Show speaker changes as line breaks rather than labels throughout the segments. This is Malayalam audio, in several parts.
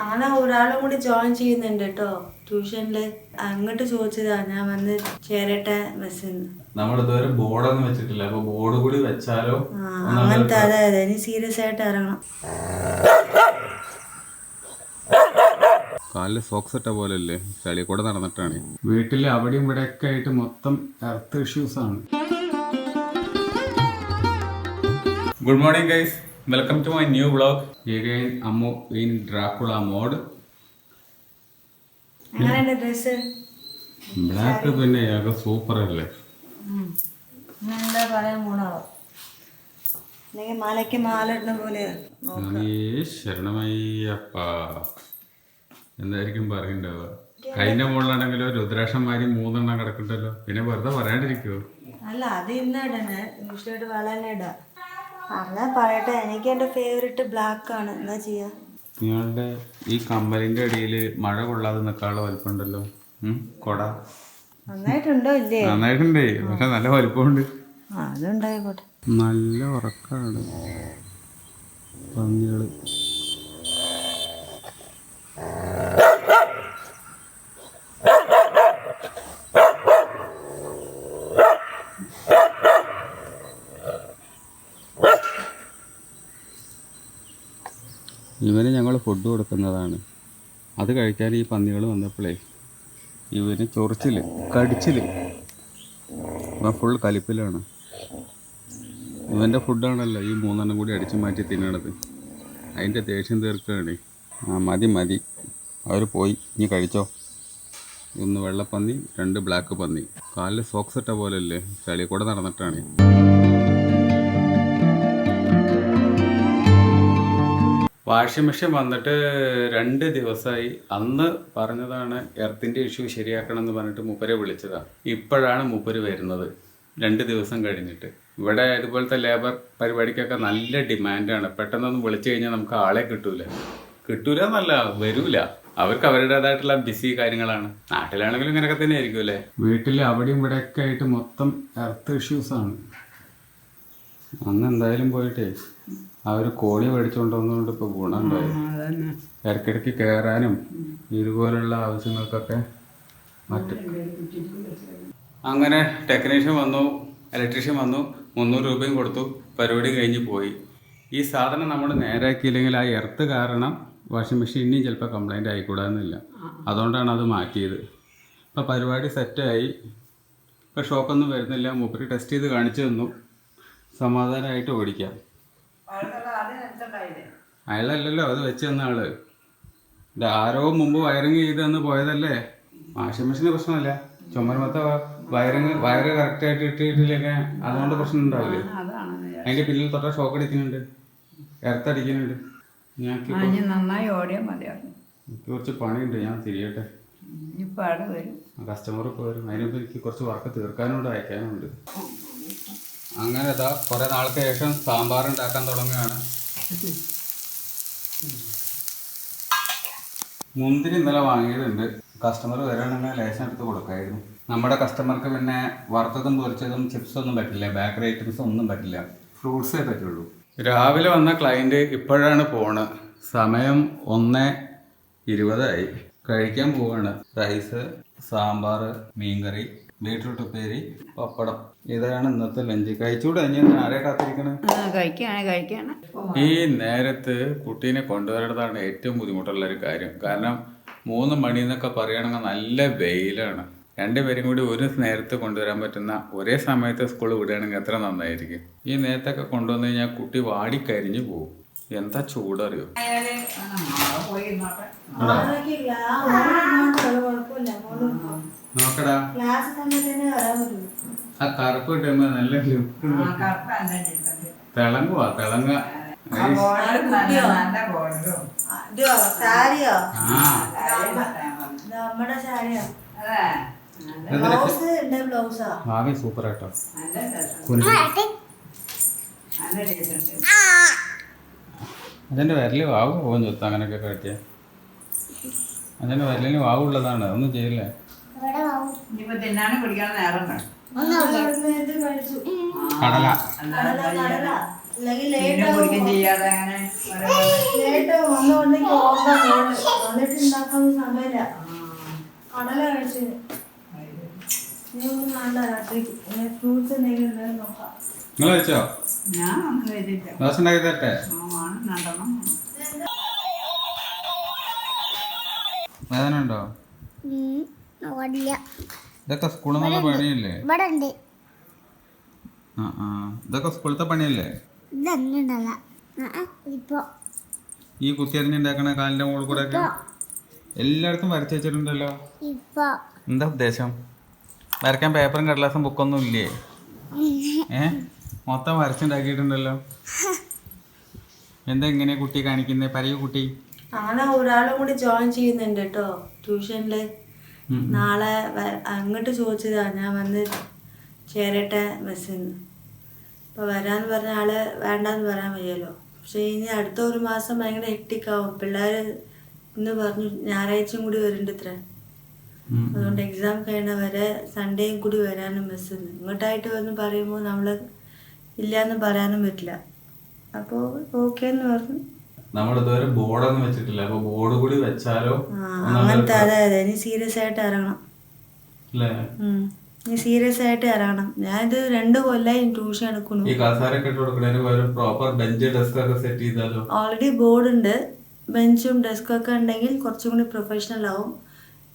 അങ്ങനെ ഒരാളും കൂടി ജോയിൻ ചെയ്യുന്നുണ്ട് കേട്ടോ ട്യൂഷനില്. അങ്ങോട്ട് ചോദിച്ചതാ, ഞാൻ വന്ന് ചേരട്ടെ ബസ്സിൽ.
നമ്മളിതുവരെ ബോർഡൊന്നും വെച്ചിട്ടില്ല, അപ്പൊ ബോർഡ് കൂടി വെച്ചാലോ?
അങ്ങനത്തെ അതെ അതെ, ഇനി സീരിയസ് ആയിട്ട് ഇറങ്ങണം.
കാലില് സോക്സ് ഇട്ട പോലെ അല്ലേ, ചളി കൂടെ നടന്നിട്ടാണ്. വീട്ടില് അവിടെയും ഇവിടെ ഒക്കെ ആയിട്ട് മൊത്തം എർത്ത് ഇഷ്യൂസ് ആണ്. Good morning guys, welcome to my new vlog. Again Ammu in Dracula mode. Black പിന്നെ ഏക സൂപ്പർ അല്ലേ.
എന്താ പറയാൻ പോണോ, മലയ്ക്ക് മാല ഇടുന്ന പോലെ.
ശരണമയ്യപ്പ എന്തായിരിക്കും പറയണ്ടാവുക. കൈന്റെ മുകളിലാണെങ്കിലോ രുദ്രാക്ഷന്മാരി 3 എണ്ണം കിടക്കണ്ടല്ലോ, പിന്നെ വെറുതെ പറയാണ്ടിരിക്കുവോ?
അല്ല, അത് ഇന്നിടണേ, ഇഷ്ടമായിട്ട് വളനെ ഇടാ. അങ്ങനെ പറയട്ടെ, എനിക്ക് എൻ്റെ ഫേവറേറ്റ് ബ്ലാക്ക് ആണ്. എന്താ ചെയ്യാ?
നിങ്ങളുടെ ഈ കമ്മലിന്റെ അടിയിൽ മഴ കൊള്ളാതെ നിൽക്കാനുള്ള വലിപ്പമുണ്ടല്ലോ. കൊട
നന്നായിട്ടുണ്ടോ ഇല്ലേ?
നന്നായിട്ടുണ്ടേ, പക്ഷെ നല്ല വലിപ്പമുണ്ട്.
അതുണ്ടായിക്കോട്ടെ.
നല്ല ഉറക്കാണ് പന്നികള്. ഇവന് ഞങ്ങൾ ഫുഡ് കൊടുക്കുന്നതാണ്. അത് കഴിക്കാൻ ഈ പന്നികൾ വന്നപ്പോഴേ ഇവന് ചൊറിച്ചിൽ കടിച്ചിൽ ഇവൻ ഫുൾ കലിപ്പിലാണ്. ഇവൻ്റെ ഫുഡാണല്ലോ ഈ 3 എണ്ണം കൂടി അടിച്ചു മാറ്റി തിന്നണത്. അതിൻ്റെ ദേഷ്യം തീർക്കുകയാണ്. മതി മതി, അവർ പോയി, ഇനി കഴിച്ചോ. 1 വെള്ളപ്പന്നി, 2 ബ്ലാക്ക് പന്നി. കാലിൽ സോക്സ് ഇട്ട പോലെ അല്ലേ, ചളി കൂടെ നടന്നിട്ടാണ്. വാഷിംഗ് മെഷീൻ വന്നിട്ട് 2 ദിവസമായി. അന്ന് പറഞ്ഞതാണ് എർത്തിൻ്റെ ഇഷ്യൂ ശരിയാക്കണം എന്ന് പറഞ്ഞിട്ട് മൂപ്പരെ വിളിച്ചതാണ്. ഇപ്പോഴാണ് മൂപ്പര് വരുന്നത്, 2 ദിവസം കഴിഞ്ഞിട്ട്. ഇവിടെ ഇതുപോലത്തെ ലേബർ പരിപാടിക്കൊക്കെ നല്ല ഡിമാൻഡാണ്. പെട്ടെന്നൊന്നും വിളിച്ചു കഴിഞ്ഞാൽ നമുക്ക് ആളെ കിട്ടൂല എന്നല്ല, വരൂല. അവർക്ക് അവരുടേതായിട്ടുള്ള ബിസി കാര്യങ്ങളാണ്. നാട്ടിലാണെങ്കിലും ഇങ്ങനെയൊക്കെ തന്നെ ആയിരിക്കും അല്ലേ. വീട്ടിൽ അവിടെയും ഇവിടെയൊക്കെ ആയിട്ട് മൊത്തം എർത്ത് ഇഷ്യൂസ് ആണ്. അന്ന് എന്തായാലും പോയിട്ടേ ആ ഒരു കോഴി മേടിച്ചുകൊണ്ട് വന്നുകൊണ്ട് ഇപ്പോൾ ഗുണമുണ്ടായി. ഇടയ്ക്കിടയ്ക്ക് കയറാനും ഇതുപോലുള്ള ആവശ്യങ്ങൾക്കൊക്കെ മറ്റും. അങ്ങനെ ടെക്നീഷ്യൻ വന്നു, ഇലക്ട്രീഷ്യൻ വന്നു, 300 രൂപയും കൊടുത്തു, പരിപാടി കഴിഞ്ഞ് പോയി. ഈ സാധനം നമ്മൾ നേരാക്കിയില്ലെങ്കിൽ ആ എർത്ത് കാരണം വാഷിംഗ് മെഷീൻ ഇനിയും ചിലപ്പോൾ കംപ്ലൈൻറ്റ് ആയിക്കൂടാന്നില്ല. അതുകൊണ്ടാണ് അത് മാറ്റിയത്. ഇപ്പോൾ പരിപാടി സെറ്റായി. ഇപ്പോൾ ഷോക്കൊന്നും വരുന്നില്ല. മൂപ്പര് ടെസ്റ്റ് ചെയ്ത് കാണിച്ചു തന്നു, സമാധാനമായിട്ട് ഓടിക്കാം. അയാളല്ലല്ലോ അത് വെച്ച് തന്ന ആള്. ഇത് ആരോ മുമ്പ് വയറിങ് ചെയ്ത് തന്ന് പോയതല്ലേ. വാഷിംഗ് മെഷീന് പ്രശ്നമല്ല, ചുമരമത്തെ വയറ് കറക്റ്റായിട്ട് ഇട്ടിട്ടില്ലെങ്കിൽ അതുകൊണ്ട് പ്രശ്നം ഉണ്ടാവില്ലേ. അതിൻ്റെ പിന്നിൽ തൊട്ട ഷോക്ക് അടിക്കുന്നുണ്ട്, എർത്തടിക്കുന്നുണ്ട്.
നന്നായി ഓടിയാൽ മതിയായിരുന്നു.
എനിക്ക് കുറച്ച് പണിയുണ്ട്, ഞാൻ തിരിയട്ടെ. കസ്റ്റമർ ഇപ്പോൾ വരും, അതിനിപ്പോൾ എനിക്ക് കുറച്ച് വർക്ക് തീർക്കാനുണ്ട്, അയക്കാനുണ്ട്. അങ്ങനെ ഇതാ കുറേ നാൾക്ക് ശേഷം സാമ്പാർ ഉണ്ടാക്കാൻ തുടങ്ങുകയാണ്. മുന്തിരി ഇന്നലെ വാങ്ങിയതുണ്ട്. കസ്റ്റമർ വരികയാണെങ്കിൽ ലേശം എടുത്ത് കൊടുക്കായിരുന്നു. നമ്മുടെ കസ്റ്റമർക്ക് പിന്നെ വറുത്തതും പൊരിച്ചതും ചിപ്സൊന്നും പറ്റില്ല, ബേക്കറി ഐറ്റംസ് ഒന്നും പറ്റില്ല, ഫ്രൂട്ട്സേ പറ്റുള്ളൂ. രാവിലെ വന്ന ക്ലയൻറ്റ് ഇപ്പോഴാണ് പോണ്. സമയം 1:20 കഴിക്കാൻ പോവാണ്. റൈസ്, സാമ്പാർ, മീൻകറി, ബീട്രൂട്ട് ഉപ്പേരി, പപ്പടം. ഇതാണ് ഇന്നത്തെ ലഞ്ച്. കഴിച്ചുകൂടെ? ഇനി ആരെ കാത്തിരിക്കണേ? ഈ നേരത്ത് കുട്ടീനെ കൊണ്ടുവരേണ്ടതാണ് ഏറ്റവും ബുദ്ധിമുട്ടുള്ളൊരു കാര്യം. കാരണം 3 മണി എന്നൊക്കെ പറയുകയാണെങ്കിൽ നല്ല വെയിലാണ്. 2 പേരും കൂടി ഒരു നേരത്ത് കൊണ്ടുവരാൻ പറ്റുന്ന ഒരേ സമയത്ത് സ്കൂൾ വിടുകയാണെങ്കിൽ എത്ര നന്നായിരിക്കും. ഈ നേരത്തൊക്കെ കൊണ്ടുവന്നു കഴിഞ്ഞാൽ കുട്ടി വാടിക്കരിഞ്ഞു പോകും. എന്താ ചൂടറിയോ. നോക്കടാ, ആ കറുപ്പ് കിട്ടുമ്പോ നല്ല തിളങ്ങുവാ. ഭാവി സൂപ്പർ ആട്ടോ. അതിന്റെ വിരല് വാവ് പോകും ചൊത്ത. അങ്ങനെയൊക്കെ കാട്ടിയ അതിന്റെ വിരലിന് വാവുള്ളതാണ്, ഒന്നും ചെയ്യില്ലേ. കടല
അല്ലെങ്കിൽ
മീനും കുടിക്കുകയും ചെയ്യാതെ അങ്ങനെ
ലേറ്റ് വന്നുകൊണ്ടെങ്കിൽ ഓർമ്മ വന്നിട്ട് ഉണ്ടാക്കാൻ സമയമില്ല. കടല കഴിച്ച് നീ ഒന്നും വേണ്ട രാത്രിക്ക്. ഫ്രൂട്ട്സ് എന്തെങ്കിലും ഉണ്ടെങ്കിൽ നോക്കാം.
നിങ്ങൾ കഴിച്ചോ?
ഞാൻ ഒന്നും കഴിച്ചില്ല.
ദോശ ഉണ്ടാക്കി തരട്ടെ?
നടണം.
വേദന ഉണ്ടോ? ഇതൊക്കെ സ്കൂളിൽ നിന്നുള്ള പണിയല്ലേ? ഇതൊക്കെ സ്കൂളത്തെ പണിയല്ലേ? ഈ കുത്തിയതിന് ഉണ്ടാക്കണ കാലിന്റെ മുകളിൽ കൂടെ ഒക്കെ എല്ലായിടത്തും വരച്ചു വെച്ചിട്ടുണ്ടല്ലോ. എന്താ ഉദ്ദേശം? വരയ്ക്കാൻ പേപ്പറും കടലാസും ബുക്കൊന്നും ഇല്ലേ? മൊത്തം വരച്ചുണ്ടാക്കിയിട്ടുണ്ടല്ലോ. എന്താ ഇങ്ങനെ കുട്ടി കാണിക്കുന്നേ? പറയൂ കുട്ടി.
അങ്ങനെ ഒരാളും കൂടി ജോയിൻ ചെയ്യുന്നുണ്ട് കേട്ടോ ട്യൂഷനില്. നാളെ അങ്ങോട്ട് ചോദിച്ചതാ ഞാൻ വന്ന് ചേരട്ടെ ബസ്സിന്ന്. അപ്പോൾ വരാന്ന് പറഞ്ഞ ആള് വേണ്ടാന്ന് പറയാൻ വയ്യല്ലോ. പക്ഷെ ഇനി അടുത്ത ഒരു മാസം ഭയങ്കര ഹെക്റ്റിക്കാവും. പിള്ളേർ ഇന്ന് പറഞ്ഞു ഞായറാഴ്ചയും കൂടി വരുന്നുണ്ട് ഇത്ര. അതുകൊണ്ട് എക്സാം കഴിയുന്ന വരെ സൺഡേയും കൂടി വരാനും ബസ്സിന്ന്. ഇങ്ങോട്ടായിട്ട് വന്ന് പറയുമ്പോൾ നമ്മൾ ഇല്ലയെന്ന് പറയാനും പറ്റില്ല. അപ്പോൾ ഓക്കെ എന്ന് പറഞ്ഞു.
നമ്മളിതുവരെ ബോർഡൊന്നും വെച്ചിട്ടില്ല. അപ്പൊ ബോർഡ് കൂടി വെച്ചാലോ?
അങ്ങനത്തെ അതെ ഇനി സീരിയസ് ആയിട്ട് ഇറങ്ങണം. നീ സീരിയസ് ആയിട്ട് ഇറങ്ങണം. ഞാനിത് 2 കൊല്ലമായി ട്യൂഷൻ എടുക്കുന്നു.
ഈ കസേരയൊക്കെ ഇട്ട് കൊടുക്കണേന് പകരം പ്രോപ്പർ ബെഞ്ച് ഡെസ്ക് ഒക്കെ സെറ്റ് ചെയ്താലോ?
ഓൾറെഡി ബോർഡ് ഉണ്ട്. ബെഞ്ചും ഡെസ്കും ഒക്കെ ഉണ്ടെങ്കിൽ കുറച്ചും കൂടി പ്രൊഫഷണൽ ആവും.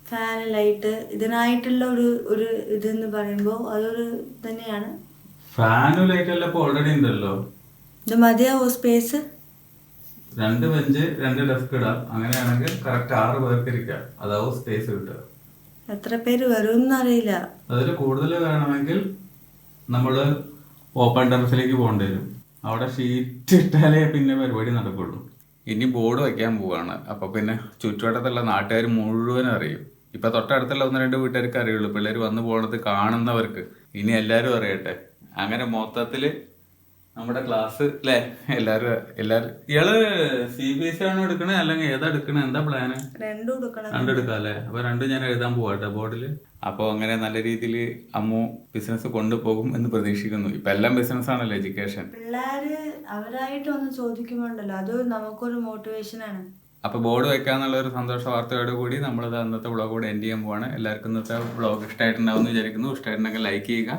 ഫാൻ, ലൈറ്റ്, ഇതിനായിട്ടുള്ള ഒരു ഇതെന്ന് പറയുമ്പോൾ അതൊരു തന്നെയാണ്.
ഫാനും ലൈറ്റ് എല്ലാം ഇപ്പൊ ഓൾറെഡി ഉണ്ടല്ലോ.
ഇത് മതിയാവോ സ്പേസ്?
2 ബെഞ്ച് 2 ഡെസ്ക് ഇടാം. അങ്ങനെയാണെങ്കിൽ കറക്റ്റ് 6 പേർക്ക് ഇരിക്കാം. അതാവും സ്പേസ് കിട്ടുക.
എത്ര പേര് വരും അറിയില്ല.
അതിൽ കൂടുതൽ വേണമെങ്കിൽ നമ്മള് ഓപ്പൺ ടെറസിലേക്ക് പോകേണ്ടി വരും. അവിടെ ഷീറ്റ് ഇട്ടാലേ പിന്നെ പരിപാടി നടക്കുള്ളൂ. ഇനി ബോർഡ് വയ്ക്കാൻ പോവാണ്. അപ്പൊ പിന്നെ ചുറ്റുവട്ടത്തുള്ള നാട്ടുകാർ മുഴുവനും അറിയും. ഇപ്പൊ തൊട്ടടുത്തുള്ള 1-2 വീട്ടുകാർക്ക് അറിയുള്ളൂ. പിള്ളേർ വന്നു പോണത് കാണുന്നവർക്ക്. ഇനി എല്ലാരും അറിയട്ടെ. അങ്ങനെ മൊത്തത്തില് നമ്മുടെ ക്ലാസ് അല്ലേ എല്ലാരും. ഇയാള് CBSE ആണോ എടുക്കണേ അല്ലെങ്കിൽ ഏതാ എടുക്കണേ? എന്താ പ്ലാന്? രണ്ടും എടുക്കാം അല്ലേ? അപ്പൊ രണ്ടും ഞാൻ എഴുതാൻ പോവാട്ടെ ബോർഡില്. അപ്പൊ അങ്ങനെ നല്ല രീതിയിൽ അമ്മു ബിസിനസ് കൊണ്ടുപോകും എന്ന് പ്രതീക്ഷിക്കുന്നു. ഇപ്പൊ എല്ലാം ബിസിനസ് ആണല്ലോ എഡ്യൂക്കേഷൻ.
പിള്ളേര് അവരായിട്ട് ഒന്ന് ചോദിക്കുമ്പോണ്ടല്ലോ അത് നമുക്കൊരു മോട്ടിവേഷൻ ആണ്.
അപ്പൊ ബോർഡ് വെക്കാന്നുള്ള ഒരു സന്തോഷ വാർത്തയോട് കൂടി നമ്മളത് അന്നത്തെ വ്ളോഗ് കൂടെ എൻഡ് ചെയ്യാൻ പോവാണ്. എല്ലാവർക്കും ഇന്നത്തെ വ്ളോഗ് ഇഷ്ടമായിട്ടുണ്ടാവും എന്ന് വിചാരിക്കുന്നു. ഇഷ്ടമായിട്ടുണ്ടെങ്കിൽ ലൈക്ക് ചെയ്യുക,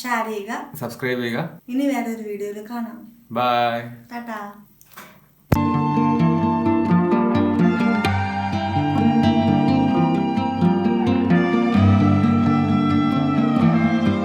ഷെയർ ചെയ്യുക,
സബ്സ്ക്രൈബ് ചെയ്യുക.
ഇനി വേറൊരു വീഡിയോയിൽ കാണാം.
ബൈ.
ടാറ്റാ.